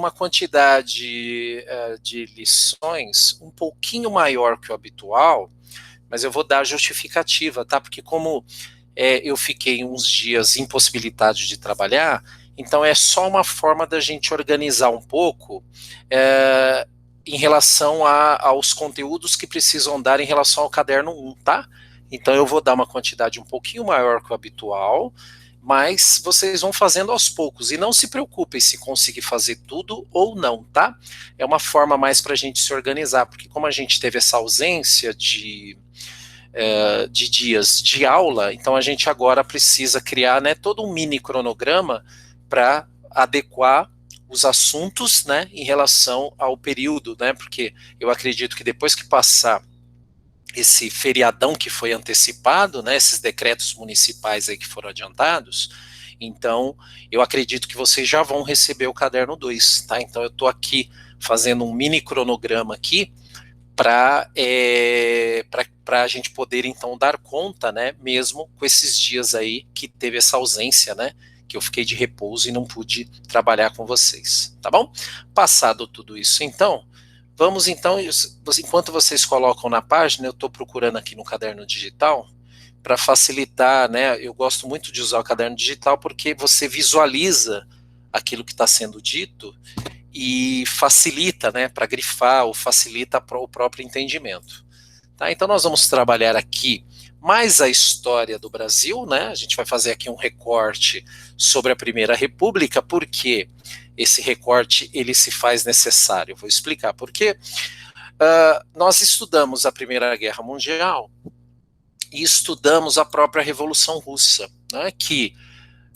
uma quantidade de lições um pouquinho maior que o habitual, mas eu vou dar a justificativa, tá? Porque como eu fiquei uns dias impossibilitado de trabalhar, então é só uma forma da gente organizar um pouco em relação aos conteúdos que precisam dar em relação ao caderno 1, tá? Então eu vou dar uma quantidade um pouquinho maior que o habitual, mas vocês vão fazendo aos poucos, e não se preocupem se conseguir fazer tudo ou não, tá? É uma forma mais para a gente se organizar, porque como a gente teve essa ausência de dias de aula, então a gente agora precisa criar, né, todo um mini cronograma para adequar os assuntos, né, em relação ao período, né, porque eu acredito que depois que passar esse feriadão que foi antecipado, né, esses decretos municipais aí que foram adiantados, então eu acredito que vocês já vão receber o caderno 2, tá? Então eu estou aqui fazendo um mini cronograma aqui para a gente poder então dar conta, né, mesmo com esses dias aí que teve essa ausência, né, que eu fiquei de repouso e não pude trabalhar com vocês, tá bom? Passado tudo isso, então, vamos então, enquanto vocês colocam na página, eu estou procurando aqui no caderno digital, para facilitar, né, eu gosto muito de usar o caderno digital porque você visualiza aquilo que está sendo dito, e facilita, né, para grifar, ou facilita o próprio entendimento. Tá? Então nós vamos trabalhar aqui mais a história do Brasil, né? A gente vai fazer aqui um recorte sobre a Primeira República, porque esse recorte ele se faz necessário. Vou explicar por quê. Nós estudamos a Primeira Guerra Mundial e estudamos a própria Revolução Russa, né, que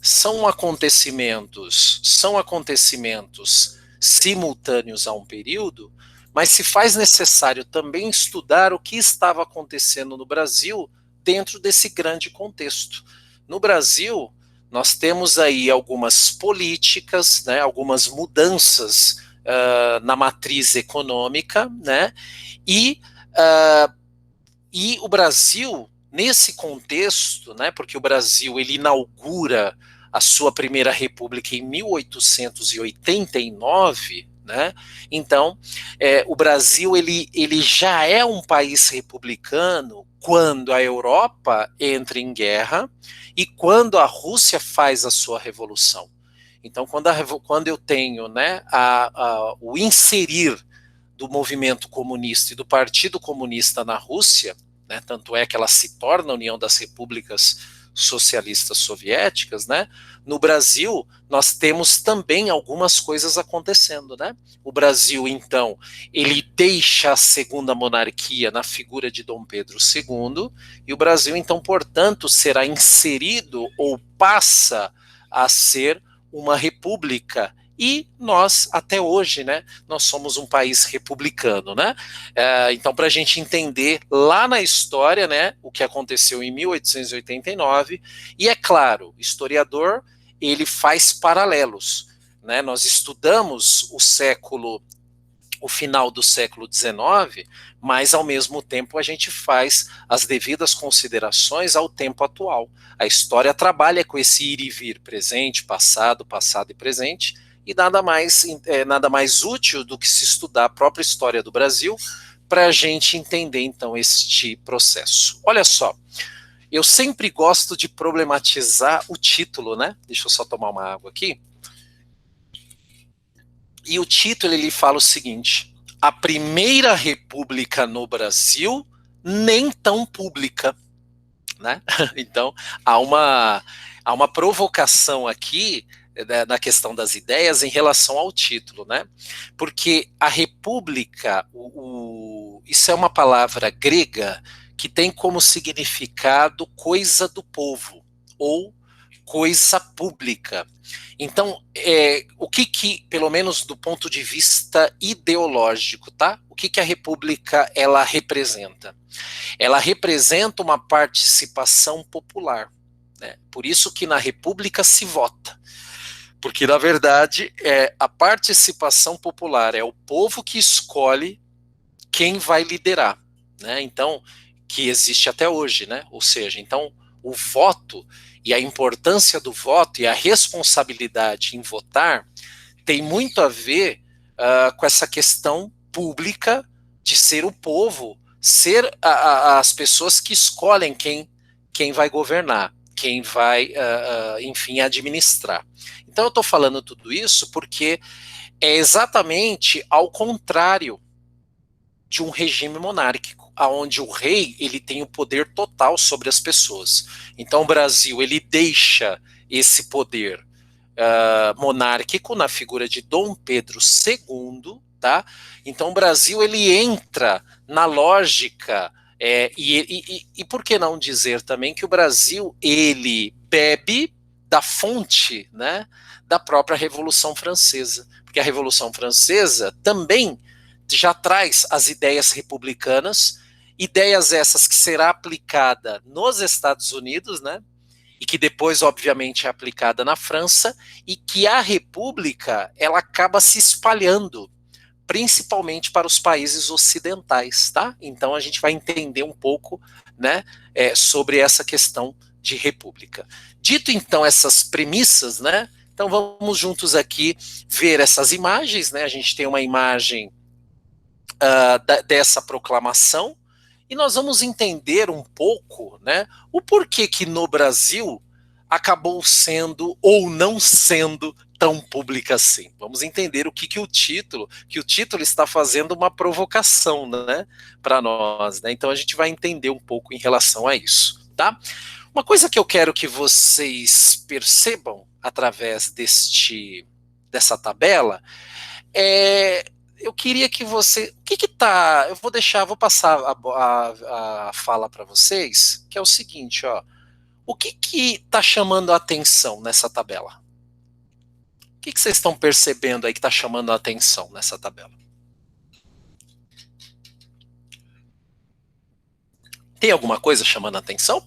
são acontecimentos simultâneos a um período, mas se faz necessário também estudar o que estava acontecendo no Brasil dentro desse grande contexto. No Brasil, nós temos aí algumas políticas, né, algumas mudanças na matriz econômica, né, e o Brasil, nesse contexto, né, porque o Brasil ele inaugura a sua primeira república em 1889, né? Então, o Brasil ele já é um país republicano quando a Europa entra em guerra e quando a Rússia faz a sua revolução. Então, quando eu tenho, né, o inserir do movimento comunista e do Partido Comunista na Rússia, né, tanto é que ela se torna a União das Repúblicas Socialistas Soviéticas, né? No Brasil, nós temos também algumas coisas acontecendo, né? O Brasil, então, ele deixa a segunda monarquia na figura de Dom Pedro II, e o Brasil, então, portanto, será inserido ou passa a ser uma república. E nós, até hoje, né, nós somos um país republicano, né? Então, para a gente entender lá na história, né, o que aconteceu em 1889, e é claro, historiador, ele faz paralelos, né? Nós estudamos o final do século XIX, mas ao mesmo tempo a gente faz as devidas considerações ao tempo atual. A história trabalha com esse ir e vir, presente, passado, passado e presente, e nada mais útil do que se estudar a própria história do Brasil para a gente entender, então, este processo. Olha só, eu sempre gosto de problematizar o título, né? Deixa eu só tomar uma água aqui. E o título, ele fala o seguinte: a Primeira República no Brasil, nem tão pública, né? Então, há uma provocação aqui na questão das ideias em relação ao título, né? Porque a república, isso é uma palavra grega que tem como significado coisa do povo, ou coisa pública. Então, o que, pelo menos do ponto de vista ideológico, tá? O que a república, ela representa? Ela representa uma participação popular, né? Por isso que na república se vota. Porque, na verdade, a participação popular, é o povo que escolhe quem vai liderar, né? Então, que existe até hoje, né? Ou seja, então, o voto e a importância do voto e a responsabilidade em votar tem muito a ver com essa questão pública de ser o povo, ser as pessoas que escolhem quem vai governar, quem vai, enfim, administrar. Então eu estou falando tudo isso porque é exatamente ao contrário de um regime monárquico, onde o rei ele tem o poder total sobre as pessoas. Então o Brasil ele deixa esse poder monárquico na figura de Dom Pedro II, tá? Então o Brasil ele entra na lógica e por que não dizer também que o Brasil ele bebe da fonte, né, da própria Revolução Francesa, porque a Revolução Francesa também já traz as ideias republicanas, ideias essas que será aplicada nos Estados Unidos, né, e que depois, obviamente, é aplicada na França, e que a República ela acaba se espalhando, principalmente para os países ocidentais, tá? Então a gente vai entender um pouco, né, sobre essa questão de República. Dito então essas premissas, né, então vamos juntos aqui ver essas imagens, né? A gente tem uma imagem dessa proclamação, e nós vamos entender um pouco, né, o porquê que no Brasil acabou sendo ou não sendo tão pública assim. Vamos entender o que o título está fazendo uma provocação, né, para nós, né? Então a gente vai entender um pouco em relação a isso, tá? Uma coisa que eu quero que vocês percebam através dessa tabela eu queria que você, vou passar a fala para vocês, que é o seguinte, ó, o que está chamando a atenção nessa tabela? O que vocês estão percebendo aí que está chamando a atenção nessa tabela? Tem alguma coisa chamando a atenção?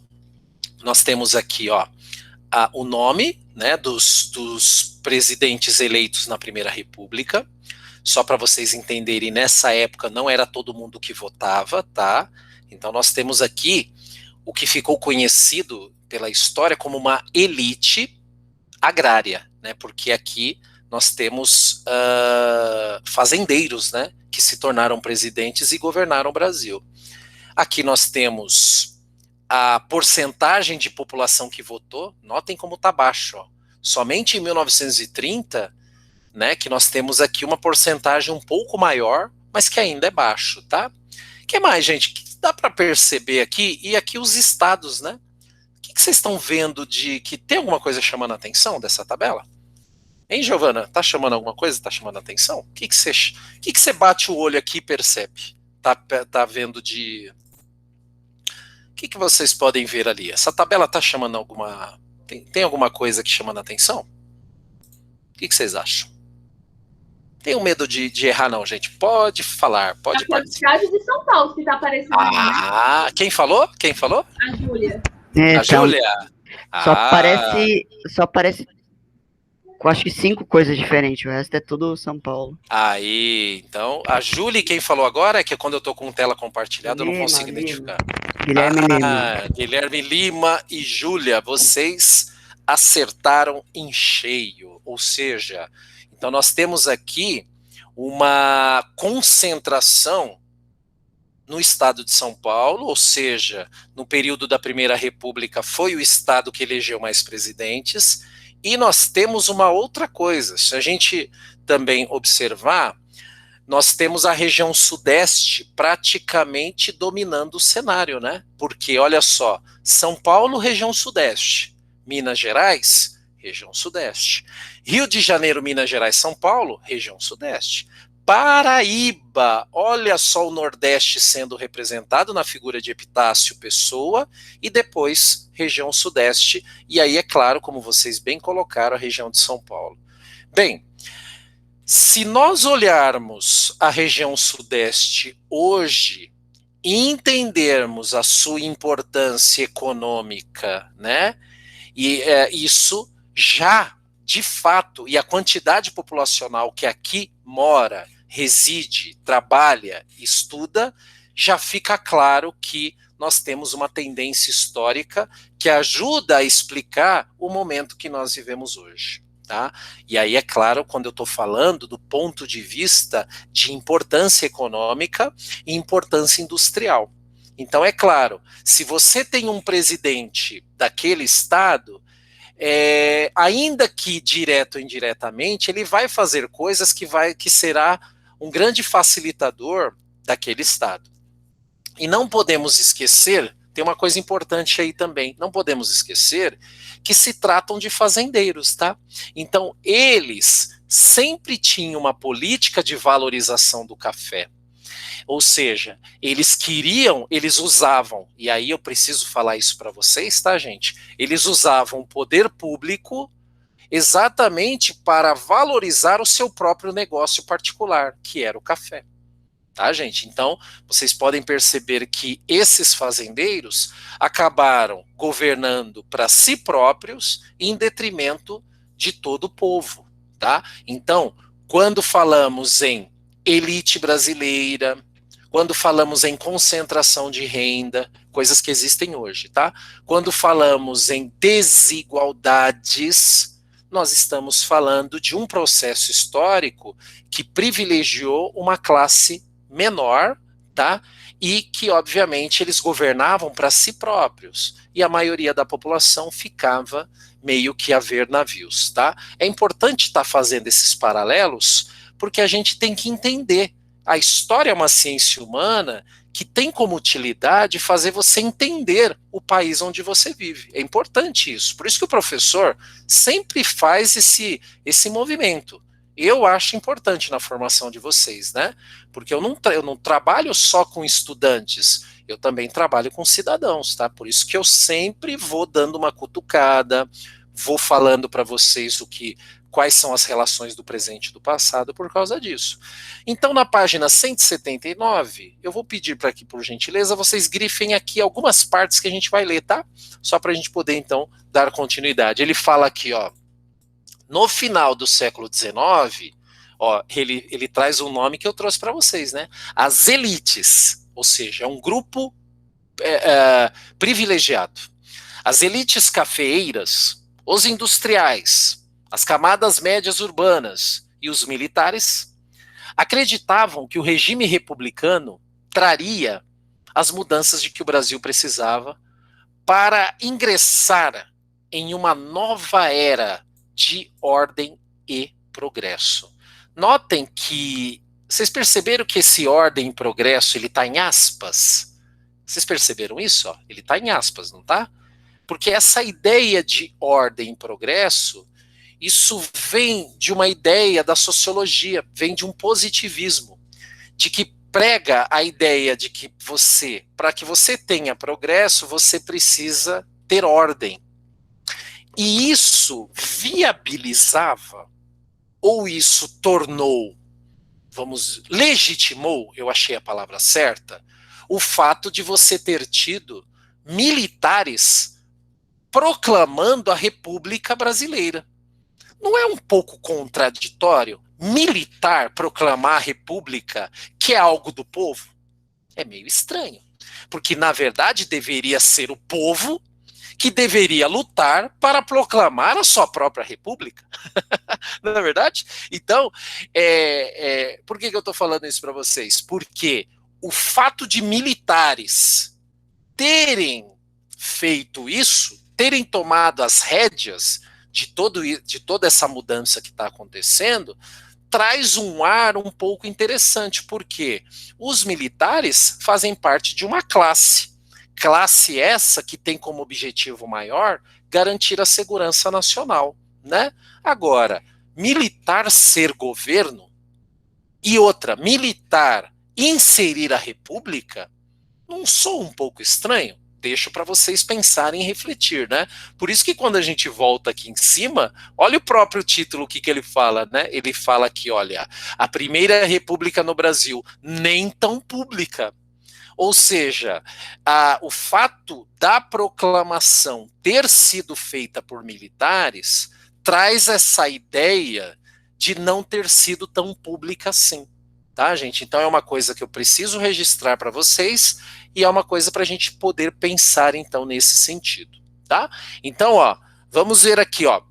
Nós temos aqui, ó, o nome, né, dos presidentes eleitos na Primeira República. Só para vocês entenderem, nessa época não era todo mundo que votava, tá? Então nós temos aqui o que ficou conhecido pela história como uma elite agrária, né? Porque aqui nós temos fazendeiros, né? Que se tornaram presidentes e governaram o Brasil. Aqui nós temos a porcentagem de população que votou, notem como está baixo, ó. Somente em 1930, né, que nós temos aqui uma porcentagem um pouco maior, mas que ainda é baixo, tá? O que mais, gente? Que dá para perceber aqui? E aqui os estados, né? O que vocês estão vendo de que tem alguma coisa chamando a atenção dessa tabela? Hein, Giovana? Tá chamando alguma coisa? Tá chamando a atenção? O que você bate o olho aqui e percebe? Tá vendo de... O que vocês podem ver ali? Essa tabela tá chamando alguma... Tem alguma coisa que chamando a atenção? O que vocês acham? Tenho medo de errar não, gente. Pode falar, pode participar. A cidade de São Paulo que está aparecendo. Né? Quem falou? Quem falou? A Júlia. A Júlia? Só parece eu acho que 5 coisas diferentes, o resto é tudo São Paulo. Aí, então, a Júlia, quem falou agora, é que quando eu tô com tela compartilhada eu não consigo identificar. Guilherme Lima. Guilherme Lima e Júlia, vocês acertaram em cheio, ou seja, então nós temos aqui uma concentração no estado de São Paulo, ou seja, no período da Primeira República foi o estado que elegeu mais presidentes, e nós temos uma outra coisa, se a gente também observar, nós temos a região sudeste praticamente dominando o cenário, né? Porque, olha só, São Paulo, região sudeste, Minas Gerais, região sudeste, Rio de Janeiro, Minas Gerais, São Paulo, região sudeste, Paraíba, olha só o Nordeste sendo representado na figura de Epitácio Pessoa, e depois região Sudeste, e aí é claro, como vocês bem colocaram, a região de São Paulo. Bem, se nós olharmos a região Sudeste hoje e entendermos a sua importância econômica, né, e isso já, de fato, e a quantidade populacional que aqui mora, reside, trabalha, estuda, já fica claro que nós temos uma tendência histórica que ajuda a explicar o momento que nós vivemos hoje. tá? E aí, é claro, quando eu estou falando do ponto de vista de importância econômica e importância industrial. Então, é claro, se você tem um presidente daquele estado, ainda que direto ou indiretamente, ele vai fazer coisas que será um grande facilitador daquele estado. E não podemos esquecer, tem uma coisa importante aí também, não podemos esquecer que se tratam de fazendeiros, tá? Então, eles sempre tinham uma política de valorização do café. Ou seja, eles usavam, e aí eu preciso falar isso para vocês, tá, gente? Eles usavam o poder público exatamente para valorizar o seu próprio negócio particular, que era o café. Tá, gente? Então, vocês podem perceber que esses fazendeiros acabaram governando para si próprios em detrimento de todo o povo, tá? Então, quando falamos em elite brasileira, quando falamos em concentração de renda, coisas que existem hoje, tá? Quando falamos em desigualdades, nós estamos falando de um processo histórico que privilegiou uma classe menor, tá? E que, obviamente, eles governavam para si próprios. E a maioria da população ficava meio que a ver navios, tá? É importante estar fazendo esses paralelos, porque a gente tem que entender. A história é uma ciência humana que tem como utilidade fazer você entender o país onde você vive. É importante isso. Por isso que o professor sempre faz esse movimento. Eu acho importante na formação de vocês, né? Porque eu não trabalho só com estudantes, eu também trabalho com cidadãos, tá? Por isso que eu sempre vou dando uma cutucada, vou falando para vocês quais são as relações do presente e do passado por causa disso. Então, na página 179, eu vou pedir para que, por gentileza, vocês grifem aqui algumas partes que a gente vai ler, tá? Só para a gente poder, então, dar continuidade. Ele fala aqui, ó, no final do século XIX, ó, ele traz um nome que eu trouxe para vocês, né? As elites, ou seja, é um grupo privilegiado. As elites cafeeiras, os industriais, as camadas médias urbanas e os militares acreditavam que o regime republicano traria as mudanças de que o Brasil precisava para ingressar em uma nova era de ordem e progresso. Notem que vocês perceberam que esse ordem e progresso ele está em aspas? Vocês perceberam isso? Ó? Ele está em aspas, não está? Porque essa ideia de ordem e progresso, isso vem de uma ideia da sociologia, vem de um positivismo, de que prega a ideia de que para que você tenha progresso, você precisa ter ordem. E isso viabilizava, ou isso tornou, legitimou, eu achei a palavra certa, o fato de você ter tido militares proclamando a República Brasileira. Não é um pouco contraditório militar proclamar a República, que é algo do povo? É meio estranho, porque na verdade deveria ser o povo que deveria lutar para proclamar a sua própria república. Não é verdade? Então, por que eu estou falando isso para vocês? Porque o fato de militares terem feito isso, terem tomado as rédeas de toda essa mudança que está acontecendo, traz um ar um pouco interessante, porque os militares fazem parte de uma classe essa que tem como objetivo maior garantir a segurança nacional, né? Agora, militar ser governo e outra, militar inserir a república, não sou um pouco estranho? Deixo para vocês pensarem e refletir, né? Por isso que quando a gente volta aqui em cima, olha o próprio título, o que ele fala, né? Ele fala aqui, olha, a primeira república no Brasil, nem tão pública. Ou seja, o fato da proclamação ter sido feita por militares traz essa ideia de não ter sido tão pública assim, tá, gente? Então é uma coisa que eu preciso registrar para vocês e é uma coisa para a gente poder pensar, então, nesse sentido, tá? Então, ó, vamos ver aqui, ó,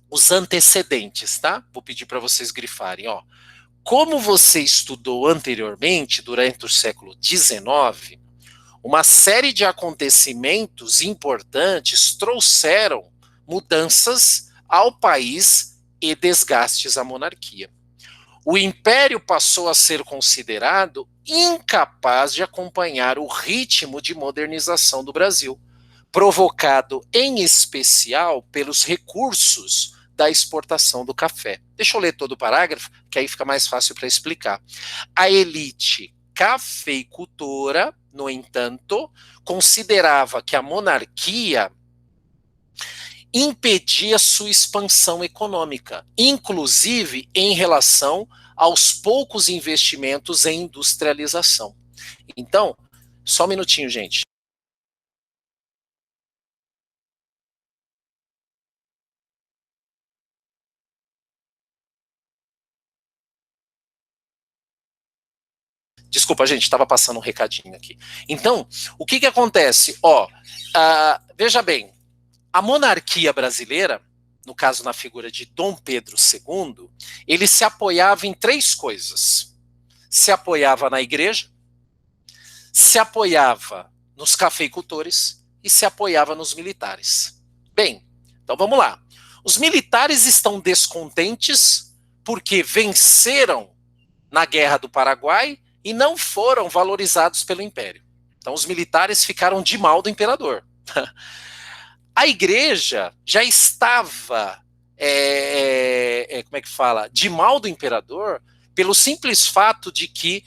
os antecedentes, tá? Vou pedir para vocês grifarem, ó. Como você estudou anteriormente, durante o século XIX, uma série de acontecimentos importantes trouxeram mudanças ao país e desgastes à monarquia. O império passou a ser considerado incapaz de acompanhar o ritmo de modernização do Brasil, provocado em especial pelos recursos da exportação do café. Deixa eu ler todo o parágrafo, que aí fica mais fácil para explicar. A elite cafeicultora, no entanto, considerava que a monarquia impedia sua expansão econômica, inclusive em relação aos poucos investimentos em industrialização. Então, só um minutinho, gente. Desculpa, gente, estava passando um recadinho aqui. Então, o que acontece? Veja bem, a monarquia brasileira, no caso na figura de Dom Pedro II, ele se apoiava em três coisas. Se apoiava na igreja, se apoiava nos cafeicultores e se apoiava nos militares. Bem, então vamos lá. Os militares estão descontentes porque venceram na Guerra do Paraguai e não foram valorizados pelo Império. Então os militares ficaram de mal do imperador. A igreja já estava, como é que fala, de mal do imperador pelo simples fato de que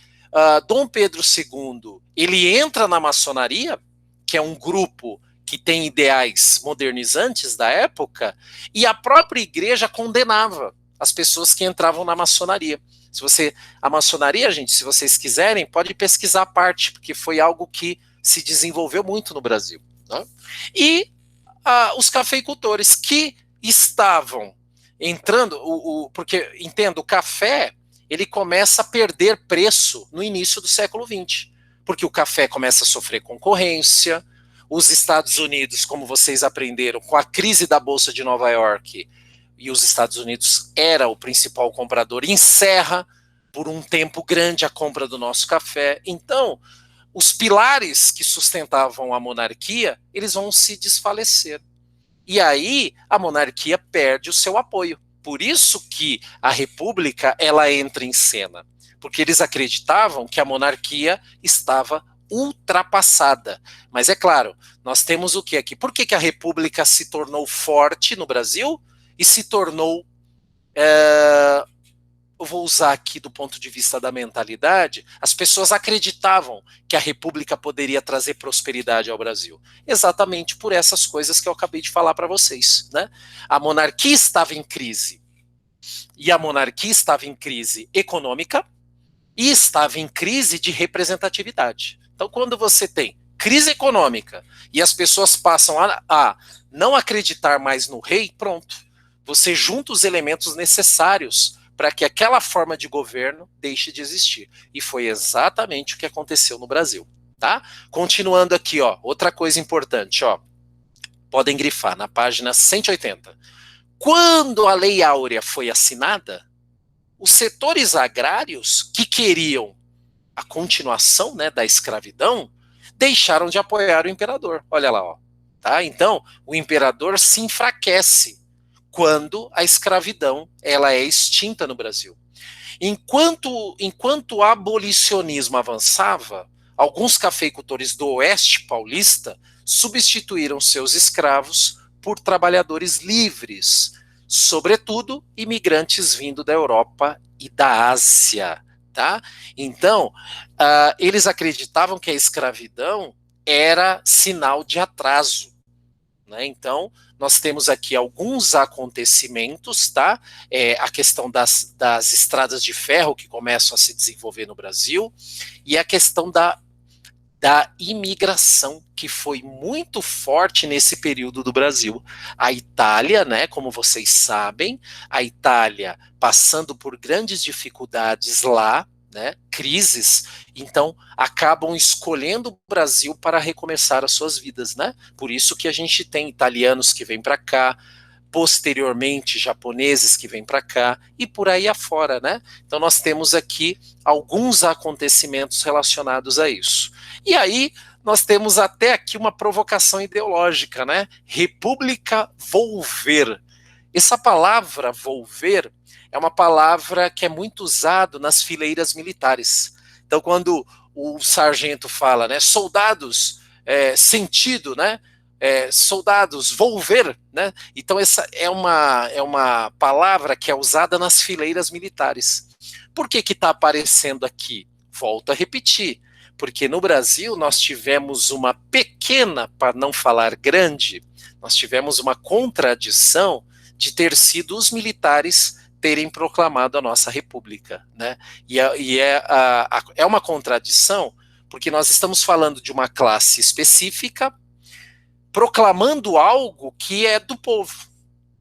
Dom Pedro II, ele entra na maçonaria, que é um grupo que tem ideais modernizantes da época, e a própria igreja condenava as pessoas que entravam na maçonaria. A maçonaria, gente, se vocês quiserem, pode pesquisar a parte, porque foi algo que se desenvolveu muito no Brasil. Né? E os cafeicultores que estavam entrando, porque, entendo, o café, ele começa a perder preço no início do século XX, porque o café começa a sofrer concorrência, os Estados Unidos, como vocês aprenderam, com a crise da Bolsa de Nova York, e os Estados Unidos era o principal comprador, encerra por um tempo grande a compra do nosso café. Então, os pilares que sustentavam a monarquia, eles vão se desfalecer. E aí a monarquia perde o seu apoio. Por isso que a república, ela entra em cena. Porque eles acreditavam que a monarquia estava ultrapassada. Mas é claro, nós temos o que aqui? Por que a república se tornou forte no Brasil e se tornou... eu vou usar aqui do ponto de vista da mentalidade, as pessoas acreditavam que a república poderia trazer prosperidade ao Brasil. Exatamente por essas coisas que eu acabei de falar para vocês. Né? A monarquia estava em crise. E a monarquia estava em crise econômica e estava em crise de representatividade. Então, quando você tem crise econômica e as pessoas passam a não acreditar mais no rei, pronto. Você junta os elementos necessários para que aquela forma de governo deixe de existir. E foi exatamente o que aconteceu no Brasil. Tá? Continuando aqui, ó, outra coisa importante, ó, podem grifar na página 180. Quando a Lei Áurea foi assinada, os setores agrários que queriam a continuação, né, da escravidão deixaram de apoiar o imperador. Olha lá, ó. Tá? Então, o imperador se enfraquece quando a escravidão ela é extinta no Brasil. Enquanto o abolicionismo avançava, alguns cafeicultores do oeste paulista substituíram seus escravos por trabalhadores livres, sobretudo imigrantes vindo da Europa e da Ásia. Tá? Então, eles acreditavam que a escravidão era sinal de atraso. Né? Então, nós temos aqui alguns acontecimentos, tá? A questão das estradas de ferro que começam a se desenvolver no Brasil e a questão da imigração, que foi muito forte nesse período do Brasil. A Itália, né, como vocês sabem, a Itália passando por grandes dificuldades lá, né, crises, então acabam escolhendo o Brasil para recomeçar as suas vidas, né? Por isso que a gente tem italianos que vêm para cá, posteriormente japoneses que vêm para cá, e por aí afora, né? Então nós temos aqui alguns acontecimentos relacionados a isso. E aí nós temos até aqui uma provocação ideológica, né? República volver. Essa palavra volver é uma palavra que é muito usada nas fileiras militares. Então, quando o sargento fala, né, soldados, sentido, né, soldados, volver, né, então essa é uma palavra que é usada nas fileiras militares. Por que está aparecendo aqui? Volto a repetir, porque no Brasil nós tivemos uma pequena, para não falar grande, nós tivemos uma contradição de ter sido os militares terem proclamado a nossa república, né? É uma contradição, porque nós estamos falando de uma classe específica proclamando algo que é do povo.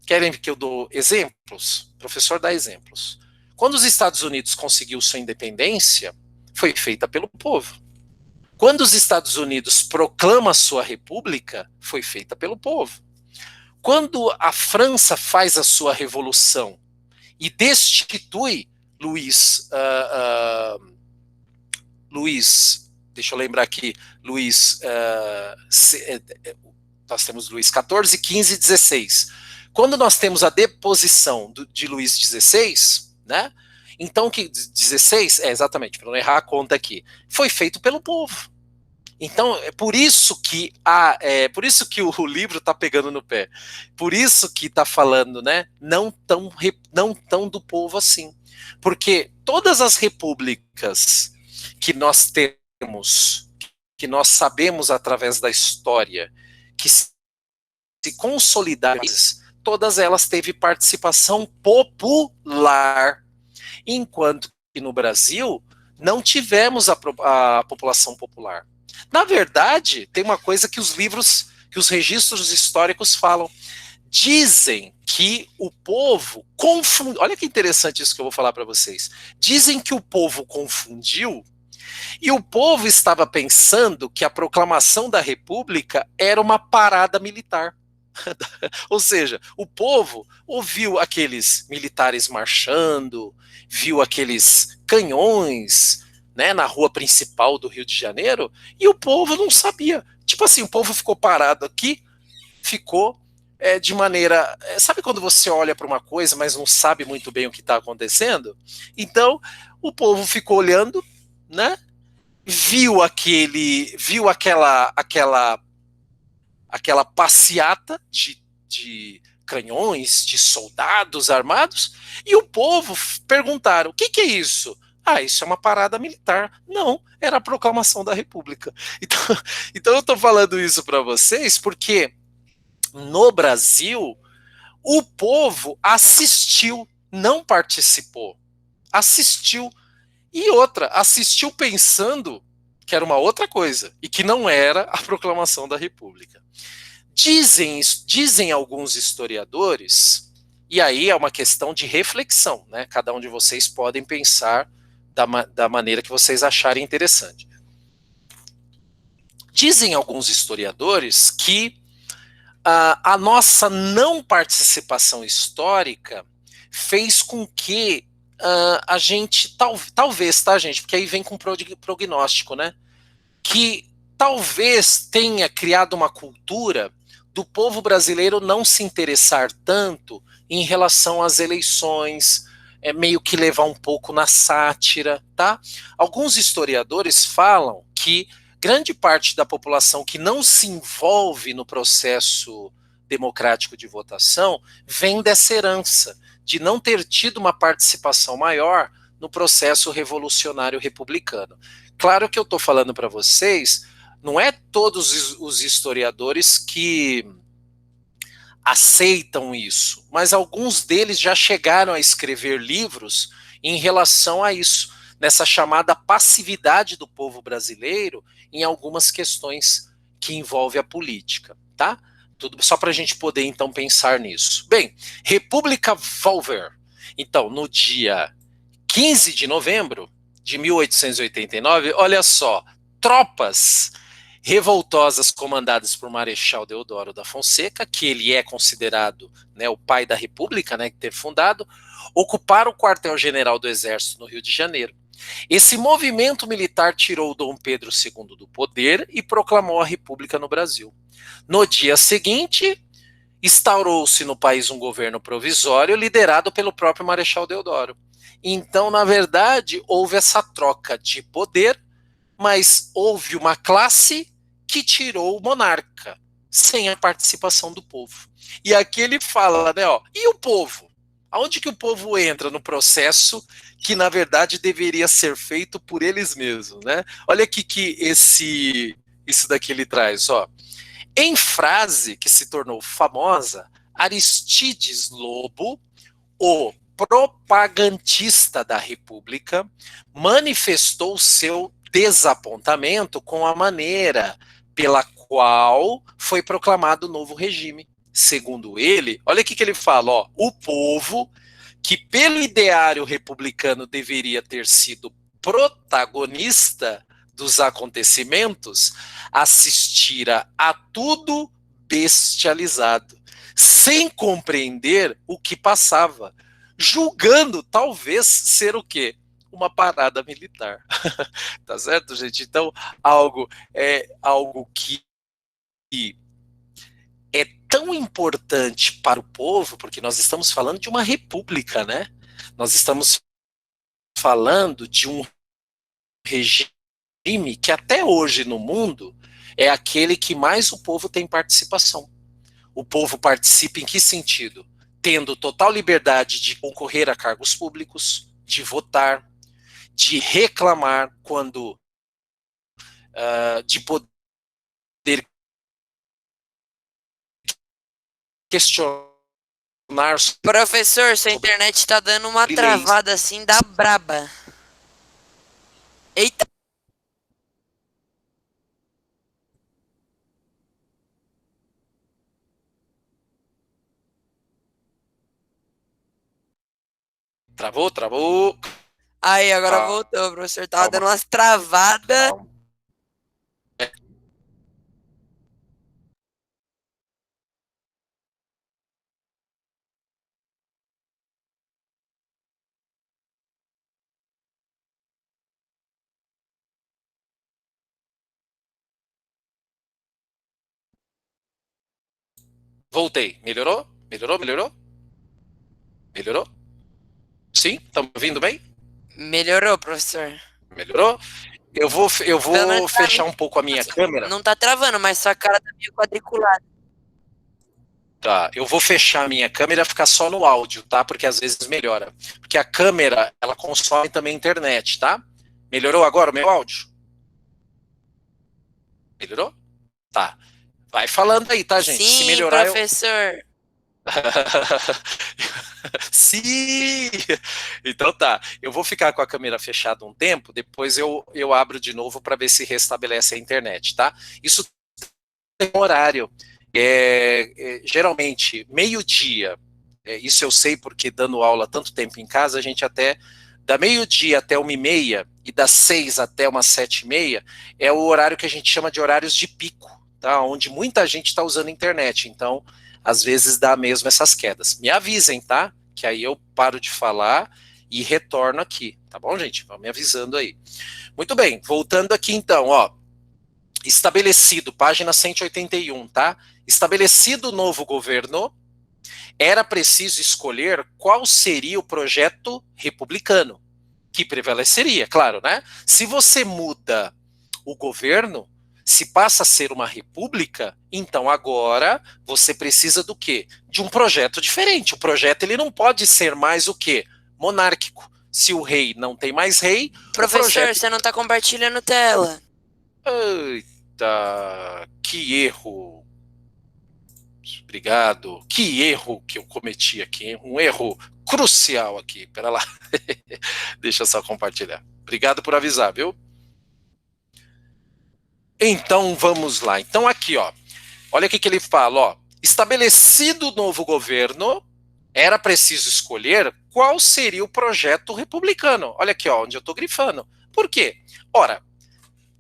Querem que eu dou exemplos? O professor dá exemplos. Quando os Estados Unidos conseguiu sua independência, foi feita pelo povo. Quando os Estados Unidos proclama sua república, foi feita pelo povo. Quando a França faz a sua revolução e destitui Luís, deixa eu lembrar aqui, nós temos Luís XIV, XV e XVI. Quando nós temos a deposição de Luís XVI, né? Então, que 16, exatamente, para não errar a conta aqui, foi feito pelo povo. Então, é por isso que o livro está pegando no pé. Por isso que está falando, né? Não tão do povo assim. Porque todas as repúblicas que nós temos, que nós sabemos através da história, que se consolidaram, todas elas teve participação popular. Enquanto que no Brasil não tivemos a população popular. Na verdade, tem uma coisa que os livros, que os registros históricos falam. Dizem que o povo confundiu. Olha que interessante isso que eu vou falar para vocês. Dizem que o povo confundiu e o povo estava pensando que a proclamação da República era uma parada militar. Ou seja, o povo ouviu aqueles militares marchando, viu aqueles canhões, né, na rua principal do Rio de Janeiro, e o povo não sabia. Tipo assim, o povo ficou parado aqui, ficou de maneira... sabe quando você olha para uma coisa, mas não sabe muito bem o que está acontecendo? Então, o povo ficou olhando, né, viu aquela passeata de canhões, de soldados armados, e o povo perguntaram, o que é isso? Ah, isso é uma parada militar. Não, era a proclamação da República. Então eu estou falando isso para vocês porque no Brasil o povo assistiu, não participou. Assistiu. E outra, assistiu pensando que era uma outra coisa e que não era a proclamação da República. Dizem alguns historiadores, e aí é uma questão de reflexão, né? Cada um de vocês podem pensar da maneira que vocês acharem interessante. Dizem alguns historiadores que a nossa não participação histórica fez com que a gente, talvez, tá, gente? Porque aí vem com prognóstico, né? Que talvez tenha criado uma cultura do povo brasileiro não se interessar tanto em relação às eleições, meio que levar um pouco na sátira, tá? Alguns historiadores falam que grande parte da população que não se envolve no processo democrático de votação vem dessa herança, de não ter tido uma participação maior no processo revolucionário republicano. Claro que eu estou falando para vocês, não é todos os historiadores que aceitam isso, mas alguns deles já chegaram a escrever livros em relação a isso, nessa chamada passividade do povo brasileiro em algumas questões que envolvem a política, tá? Tudo só para a gente poder então pensar nisso. Bem, República Volver. Então, no dia 15 de novembro de 1889, olha só, tropas revoltosas comandadas por Marechal Deodoro da Fonseca, que ele é considerado, né, o pai da República, né, que ter fundado, ocuparam o quartel-general do Exército no Rio de Janeiro. Esse movimento militar tirou Dom Pedro II do poder e proclamou a República no Brasil. No dia seguinte, instaurou-se no país um governo provisório liderado pelo próprio Marechal Deodoro. Então, na verdade, houve essa troca de poder, mas houve uma classe que tirou o monarca, sem a participação do povo. E aqui ele fala, né, ó, e o povo? Aonde que o povo entra no processo que, na verdade, deveria ser feito por eles mesmos, né? Olha aqui que isso daqui ele traz, ó. Em frase que se tornou famosa, Aristides Lobo, o propagandista da República, manifestou seu desapontamento com a maneira pela qual foi proclamado o novo regime. Segundo ele, olha o que ele fala, ó, o povo, que pelo ideário republicano deveria ter sido protagonista dos acontecimentos, assistira a tudo bestializado, sem compreender o que passava, julgando talvez ser o quê? Uma parada militar. Tá certo, gente? Então, algo que é tão importante para o povo, porque nós estamos falando de uma república, né? Nós estamos falando de um regime que até hoje no mundo é aquele que mais o povo tem participação. O povo participa em que sentido? Tendo total liberdade de concorrer a cargos públicos, de votar, de reclamar quando de poder questionar. Professor, sua internet tá dando uma travada assim da braba. Eita! Travou. Aí, agora voltou, professor. Tava dando umas travadas. Voltei. Melhorou? Melhorou? Sim? Estão me ouvindo bem? Melhorou, professor. Melhorou? Eu vou fechar um pouco a minha câmera. Não tá travando, mas sua cara tá meio quadriculada. Tá, eu vou fechar a minha câmera e ficar só no áudio, tá? Porque às vezes melhora. Porque a câmera, ela consome também a internet, tá? Melhorou agora o meu áudio? Melhorou? Tá. Vai falando aí, tá, gente? Sim, se melhorar, professor. Sim! Então tá, eu vou ficar com a câmera fechada um tempo, depois eu abro de novo para ver se restabelece a internet, tá? Isso tem um horário, geralmente meio-dia, isso eu sei porque dando aula tanto tempo em casa, a gente até, da meio-dia até 1h30 e das 6 até umas 7h30, é o horário que a gente chama de horários de pico, tá? Onde muita gente está usando a internet, então às vezes dá mesmo essas quedas. Me avisem, tá? Que aí eu paro de falar e retorno aqui, tá bom, gente? Vão me avisando aí. Muito bem, voltando aqui então, ó. Estabelecido, página 181, tá? Estabelecido o novo governo, era preciso escolher qual seria o projeto republicano, que prevaleceria, claro, né? Se você muda o governo, se passa a ser uma república, então agora você precisa do quê? De um projeto diferente. O projeto ele não pode ser mais o quê? Monárquico. Se o rei não tem mais rei... Professor, você não está compartilhando tela. Eita, que erro. Obrigado. Que erro que eu cometi aqui. Um erro crucial aqui. Pera lá. Deixa eu só compartilhar. Obrigado por avisar, viu? Então, vamos lá. Então, aqui, ó. Olha o que ele fala, ó. Estabelecido o novo governo, era preciso escolher qual seria o projeto republicano. Olha aqui, ó, onde eu estou grifando. Por quê? Ora,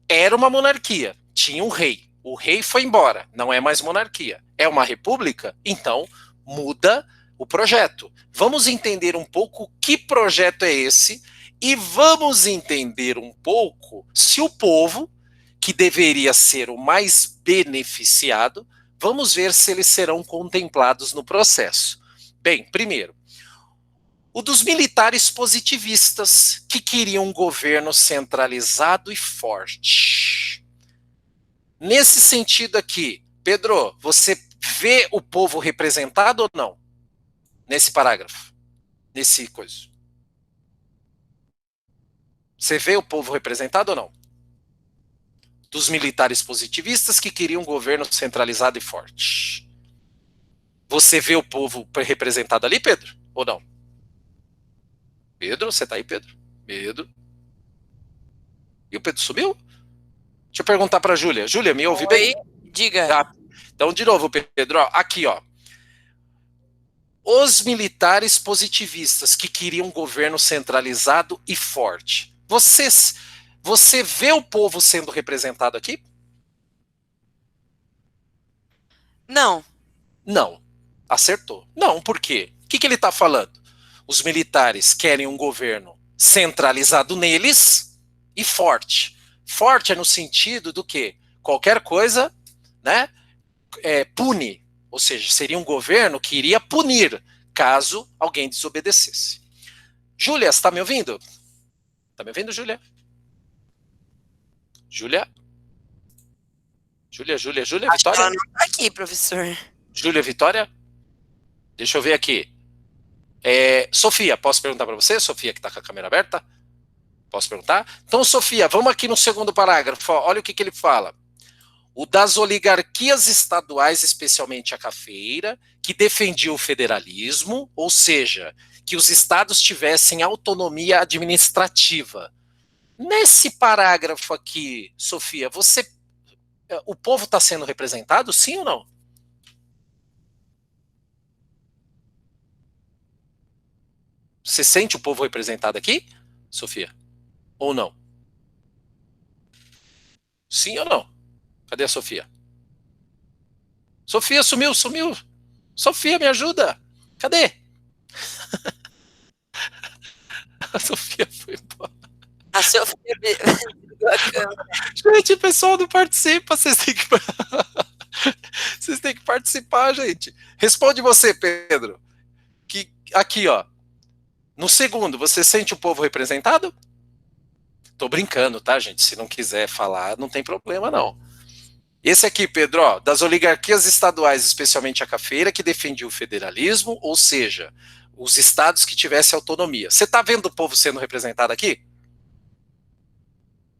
era uma monarquia. tinha um rei. O rei foi embora, não é mais monarquia. É uma república? Então muda o projeto. Vamos entender um pouco que projeto é esse e vamos entender um pouco se o povo, que deveria ser o mais beneficiado, vamos ver se eles serão contemplados no processo. Bem, primeiro, o dos militares positivistas, que queriam um governo centralizado e forte. Nesse sentido aqui, Pedro, você vê o povo representado ou não? Nesse parágrafo, nesse coisa. Você vê o povo representado ou não? Dos militares positivistas que queriam um governo centralizado e forte. Você vê o povo representado ali, Pedro? Ou não? Pedro, você tá aí, Pedro? Pedro? E o Pedro sumiu? Deixa eu perguntar para a Júlia. Júlia, me ouve bem? Diga. Ah, então, de novo, Pedro, ó, aqui, ó. Os militares positivistas que queriam um governo centralizado e forte. Você vê o povo sendo representado aqui? Não. Não. Acertou. Não, por quê? O que ele está falando? Os militares querem um governo centralizado neles e forte. Forte é no sentido do que qualquer coisa, né, pune. Ou seja, seria um governo que iria punir caso alguém desobedecesse. Júlia, você está me ouvindo? Está me ouvindo, Júlia? Júlia? Júlia, Acho Vitória? que ela não tá aqui, professor. Júlia, Vitória? Deixa eu ver aqui. Sofia, posso perguntar para você? Sofia, que está com a câmera aberta? Posso perguntar? Então, Sofia, vamos aqui no segundo parágrafo. Olha o que ele fala. O das oligarquias estaduais, especialmente a cafeira, que defendia o federalismo, ou seja, que os estados tivessem autonomia administrativa. Nesse parágrafo aqui, Sofia, o povo está sendo representado, sim ou não? Você sente o povo representado aqui, Sofia? Ou não? Sim ou não? Cadê a Sofia? Sofia sumiu. Sofia, me ajuda. Cadê? A Sofia foi embora. A Sofia... Gente, o pessoal não participa. Vocês têm que participar, gente. Responde você, Pedro. Aqui, ó. No segundo, você sente o povo representado? Tô brincando, tá, gente? Se não quiser falar, não tem problema, não. Esse aqui, Pedro, ó, das oligarquias estaduais, especialmente a cafeira, que defendia o federalismo, ou seja, os estados que tivessem autonomia. Você tá vendo o povo sendo representado aqui?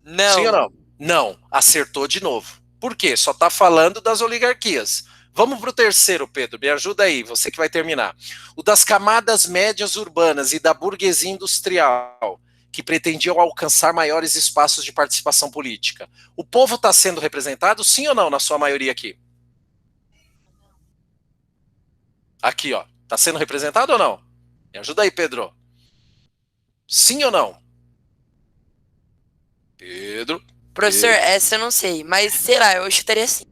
Não. Sim ou não? Não. Acertou de novo. Por quê? Só tá falando das oligarquias. Vamos pro terceiro, Pedro. Me ajuda aí, você que vai terminar. O das camadas médias urbanas e da burguesia industrial, que pretendiam alcançar maiores espaços de participação política. O povo está sendo representado, sim ou não, na sua maioria aqui? Aqui, ó. Está sendo representado ou não? Me ajuda aí, Pedro. Sim ou não? Pedro. Professor, essa eu não sei, mas será, eu chutaria sim.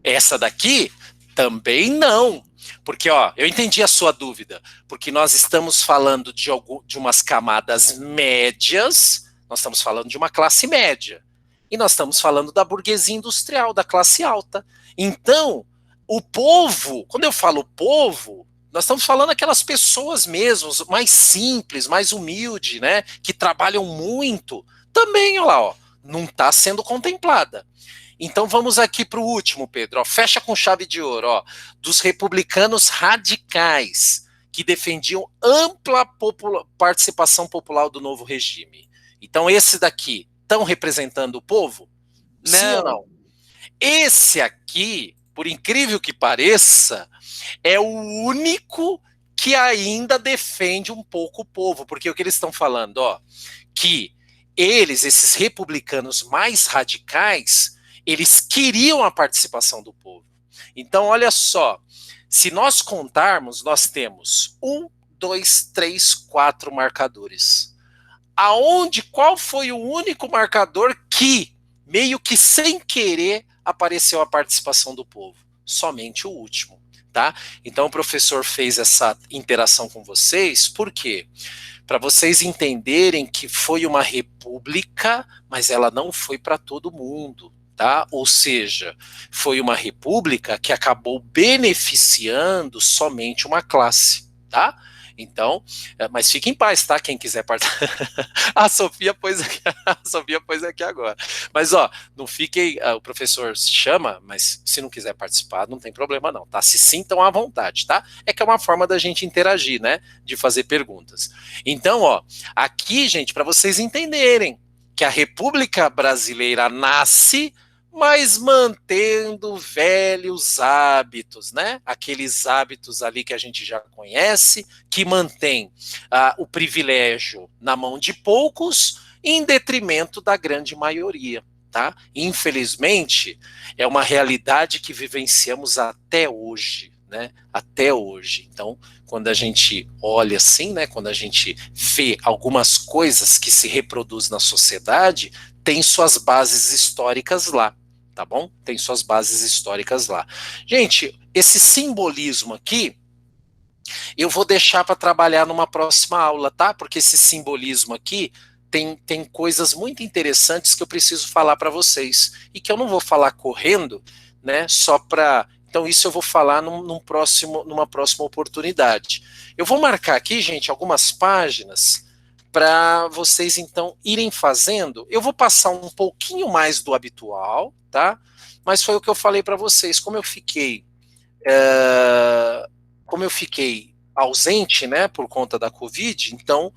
Essa daqui também não. Porque, ó, eu entendi a sua dúvida. Porque nós estamos falando de umas camadas médias, nós estamos falando de uma classe média. E nós estamos falando da burguesia industrial, da classe alta. Então, o povo, quando eu falo povo, nós estamos falando aquelas pessoas mesmo, mais simples, mais humildes, né? Que trabalham muito. Também, olha lá, ó, não está sendo contemplada. Então vamos aqui para o último, Pedro. Ó, fecha com chave de ouro, ó, dos republicanos radicais que defendiam ampla participação popular do novo regime. Então esse daqui estão representando o povo? Não. Sim ou não? Esse aqui, por incrível que pareça, é o único que ainda defende um pouco o povo, porque o que eles estão falando, ó, que eles, esses republicanos mais radicais, eles queriam a participação do povo. Então, olha só, se nós contarmos, nós temos 1, 2, 3, 4 marcadores. Qual foi o único marcador que meio que sem querer apareceu a participação do povo, somente o último, tá? Então o professor fez essa interação com vocês, por quê? Para vocês entenderem que foi uma república, mas ela não foi para todo mundo, tá? Ou seja, foi uma república que acabou beneficiando somente uma classe, tá? Então, mas fique em paz, tá? Quem quiser participar. A Sofia pôs aqui, a Sofia pôs aqui agora. Mas, ó, não fiquem, o professor chama, mas se não quiser participar, não tem problema não, tá? Se sintam à vontade, tá? É que é uma forma da gente interagir, né? De fazer perguntas. Então, ó, aqui, gente, para vocês entenderem que a República Brasileira nasce, mas mantendo velhos hábitos, né? Aqueles hábitos ali que a gente já conhece, que mantém o privilégio na mão de poucos, em detrimento da grande maioria, tá? Infelizmente, é uma realidade que vivenciamos até hoje, né? Até hoje. Então, quando a gente olha assim, né? Quando a gente vê algumas coisas que se reproduzem na sociedade, tem suas bases históricas lá. Tá bom? Tem suas bases históricas lá. Gente, esse simbolismo aqui, eu vou deixar para trabalhar numa próxima aula, tá? Porque esse simbolismo aqui tem coisas muito interessantes que eu preciso falar para vocês. E que eu não vou falar correndo, né? Só para. Então, isso eu vou falar numa próxima oportunidade. Eu vou marcar aqui, gente, algumas páginas para vocês, então, irem fazendo. Eu vou passar um pouquinho mais do habitual, tá? Mas foi o que eu falei para vocês. Como eu fiquei ausente, né, por conta da Covid, então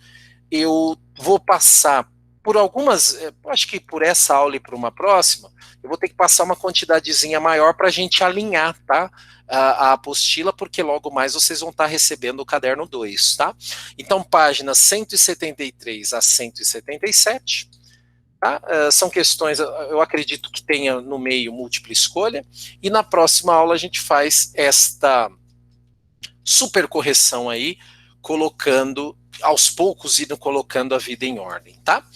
eu vou passar por algumas, acho que por essa aula e por uma próxima, eu vou ter que passar uma quantidadezinha maior para a gente alinhar, tá? A apostila, porque logo mais vocês vão estar recebendo o caderno 2, tá? Então, páginas 173 a 177, tá? São questões, eu acredito que tenha no meio múltipla escolha, e na próxima aula a gente faz esta super correção aí, colocando, aos poucos, indo colocando a vida em ordem, tá?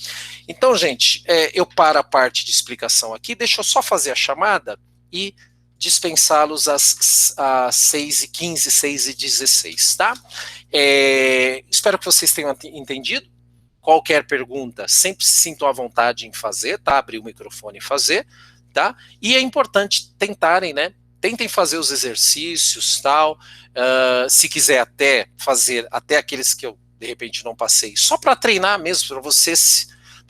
Então, gente, eu paro a parte de explicação aqui, deixa eu só fazer a chamada e dispensá-los às 6h15, 6h16, tá? Espero que vocês tenham entendido. Qualquer pergunta, sempre se sintam à vontade em fazer, tá? Abrir o microfone e fazer, tá? E é importante tentarem, né? Tentem fazer os exercícios, tal. Se quiser até fazer, até aqueles que eu, de repente, não passei, só para treinar mesmo, para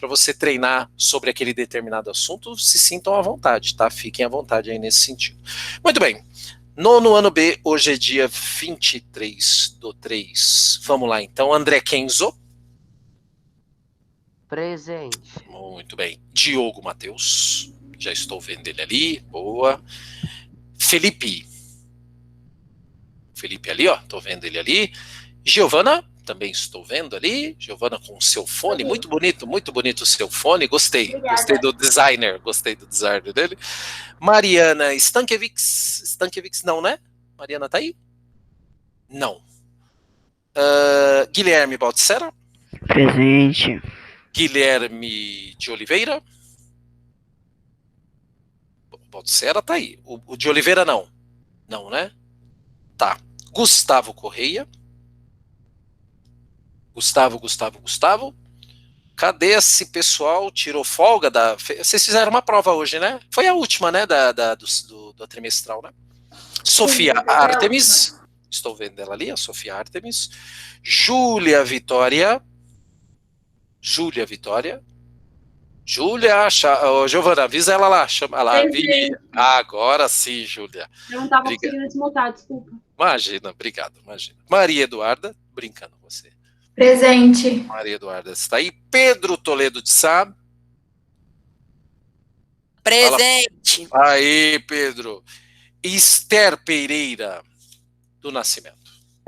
você treinar sobre aquele determinado assunto, se sintam à vontade, tá? Fiquem à vontade aí nesse sentido. Muito bem. Nono ano B, hoje é dia 23/3. Vamos lá, então. André Kenzo. Presente. Muito bem. Diogo Matheus. Já estou vendo ele ali. Boa. Felipe. Felipe ali, ó. Estou vendo ele ali. Giovana. Também estou vendo ali. Giovana com o seu fone. Muito bonito o seu fone. Gostei. Obrigada. Gostei do designer. Gostei do designer dele. Mariana Stankiewicz. Stankiewicz não, né? Mariana tá aí? Não. Guilherme Baldissera. Presente. Guilherme de Oliveira. Baldissera tá aí. O de Oliveira não. Não, né? Tá. Gustavo Correia. Gustavo. Cadê esse pessoal? Tirou folga da. Vocês fizeram uma prova hoje, né? Foi a última, né? Do trimestral, né? Sofia Artemis. Estou vendo ela ali, a Sofia Artemis. Júlia Vitória. Giovana, avisa ela lá. Chama ela. Agora sim, Júlia. Eu não estava conseguindo desmontar, desculpa. Imagina, obrigado, imagina. Maria Eduarda, brincando com você. Presente. Maria Eduarda está aí. Pedro Toledo de Sá. Presente. Aí, Pedro. Esther Pereira do Nascimento.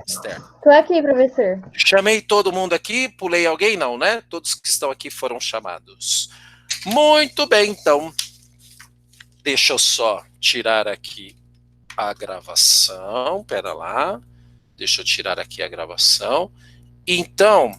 Esther. Tô aqui, professor. Chamei todo mundo aqui, pulei alguém? Não, né? Todos que estão aqui foram chamados. Muito bem, então. Deixa eu só tirar aqui a gravação. Pera lá. Deixa eu tirar aqui a gravação. Então,